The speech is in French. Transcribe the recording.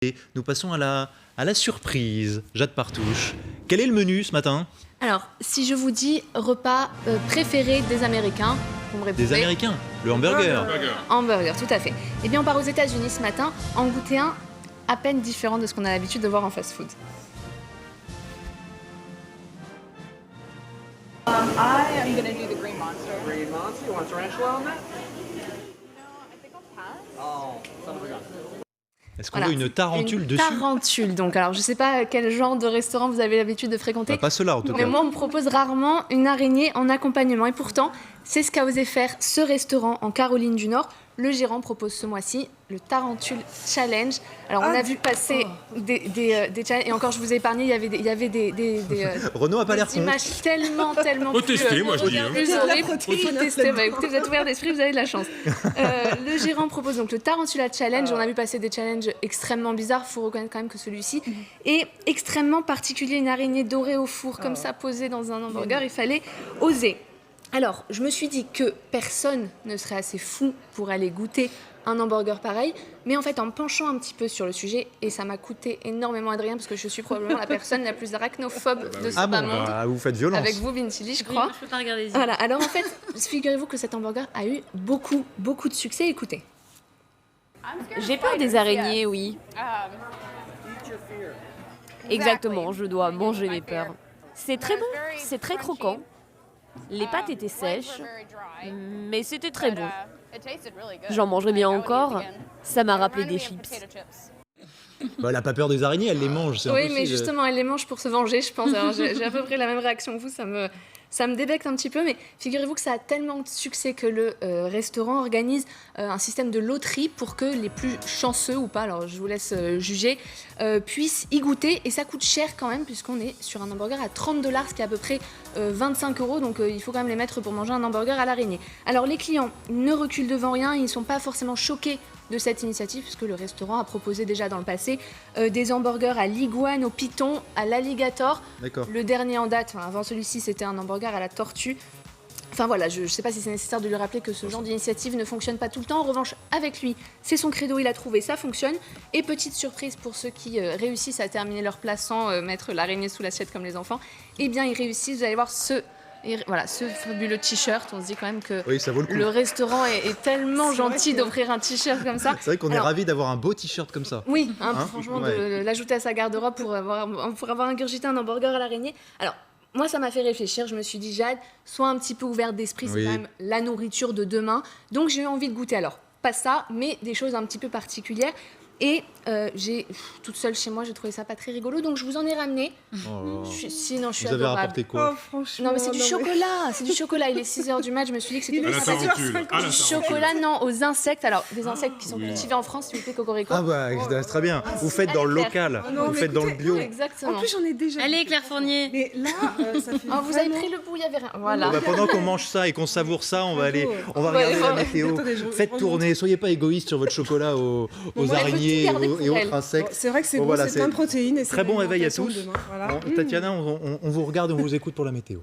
Et nous passons à la surprise. Jade Partouche. Quel est le menu ce matin? Alors, si je vous dis repas préféré des Américains, vous me répondez. Des Américains? Le hamburger. Hamburger, tout à fait. Eh bien, on part aux États-Unis ce matin en goûter un à peine différent de ce qu'on a l'habitude de voir en fast-food. I am gonna do the green monster. Green monster, you want tarantula on that? No, I think I'll pass. Oh, son of a gun. Est-ce qu'on veut une tarentule Une dessus? tarentule, donc. Alors, je sais pas quel genre de restaurant vous avez l'habitude de fréquenter. Pas cela en tout Mais cas. moi, on me propose rarement une araignée en accompagnement. Et pourtant, c'est ce qu'a osé faire ce restaurant en Caroline du Nord. Le gérant propose ce mois-ci le Tarentule Challenge. Alors, on a vu passer des challenges. Et encore, je vous ai épargné, il y avait des Renaud a pas l'air con. images tellement Faut tester, moi, je dis, hein. plus horribles. Faut tester. Bah, écoutez, vous êtes ouvert d'esprit, vous avez de la chance. Le gérant propose donc le Tarantula Challenge. On a vu passer des challenges extrêmement bizarres. Il faut reconnaître quand même que celui-ci est extrêmement particulier. Une araignée dorée au four, comme ça, posée dans un hamburger. Il fallait oser. Alors, je me suis dit que personne ne serait assez fou pour aller goûter un hamburger pareil, mais en fait, en me penchant un petit peu sur le sujet, et ça m'a coûté énormément Adrien, parce que je suis probablement la personne la plus arachnophobe de ce Ah bon, bas monde. vous faites violence. Avec vous, Vintilly, je crois. Oui, je peux pas regarder les yeux. Voilà, alors en fait, figurez-vous que cet hamburger a eu beaucoup de succès. Écoutez. J'ai peur des araignées, oui. Exactement, je dois manger mes peurs. C'est très bon, c'est très croquant. Les pâtes étaient sèches, mais c'était très bon. J'en mangerai bien encore. Ça m'a rappelé des chips. Bah, elle a pas peur des araignées, elle les mange. C'est Oui, impossible. mais justement, elle les mange pour se venger, je pense. Alors, j'ai à peu près la même réaction que vous, ça me débecte un petit peu, mais figurez-vous que ça a tellement de succès que le restaurant organise un système de loterie pour que les plus chanceux ou pas, alors je vous laisse juger, puissent y goûter. Et ça coûte cher quand même, puisqu'on est sur un hamburger à $30, ce qui est à peu près 25 €. Donc il faut quand même les mettre pour manger un hamburger à l'araignée. Alors les clients ne reculent devant rien, ils ne sont pas forcément choqués de cette initiative, puisque le restaurant a proposé déjà dans le passé des hamburgers à l'iguane, au python, à l'alligator. D'accord. Le dernier en date, avant celui-ci, c'était un hamburger à la tortue. Enfin voilà, je ne sais pas si c'est nécessaire de lui rappeler que ce genre d'initiative ne fonctionne pas tout le temps. En revanche, avec lui, c'est son credo, il a trouvé, ça fonctionne. Et petite surprise pour ceux qui réussissent à terminer leur plat sans mettre l'araignée sous l'assiette comme les enfants, eh bien ils réussissent, vous allez voir ce fabuleux t-shirt. On se dit quand même que Oui, ça vaut le coup. le restaurant est tellement gentil d'offrir un t-shirt comme ça. C'est vrai qu'on est Alors, ravis d'avoir un beau t-shirt comme ça. oui, Hein, franchement, ouais. de l'ajouter à sa garde-robe pour avoir ingurgité un hamburger à l'araignée. Alors, moi, ça m'a fait réfléchir. Je me suis dit, Jade, sois un petit peu ouverte d'esprit. C'est Oui. quand même la nourriture de demain. Donc, j'ai eu envie de goûter. Alors, pas ça, mais des choses un petit peu particulières. Et toute seule chez moi, j'ai trouvé ça pas très rigolo. Donc, je vous en ai ramené. Oh. Je suis Vous avez adorable. rapporté quoi? Franchement. Non, mais c'est du chocolat. C'est du chocolat. Il est 6h du mat. Je me suis dit que c'était À la pas tarentule. À la du tarentule. chocolat, non, aux insectes. Alors, des insectes qui sont cultivés en France, s'il vous plaît, Cocorico. Ah bah, c'est très bien. Vous faites dans le local, non, vous mais faites dans le écoutez, bio. Exactement. En plus, j'en ai déjà. Allez, Claire Fournier. Mais là, ça fait. Ah, vous avez vraiment- pris le bout, il y avait rien. Voilà. Bon, bah, pendant qu'on mange ça et qu'on savoure ça, on va Ouais, regarder la ouais. météo. Attendez, je Faites tourner, soyez pas égoïste sur votre chocolat aux elle veut araignées tout garder pour et autres elle. insectes. C'est vrai que c'est Bon, bon, voilà, c'est plein de protéines. Et Très c'est bon réveil à l'alimentation tous. de demain, voilà. Bon, Tatiana, on vous regarde et on vous écoute pour la météo.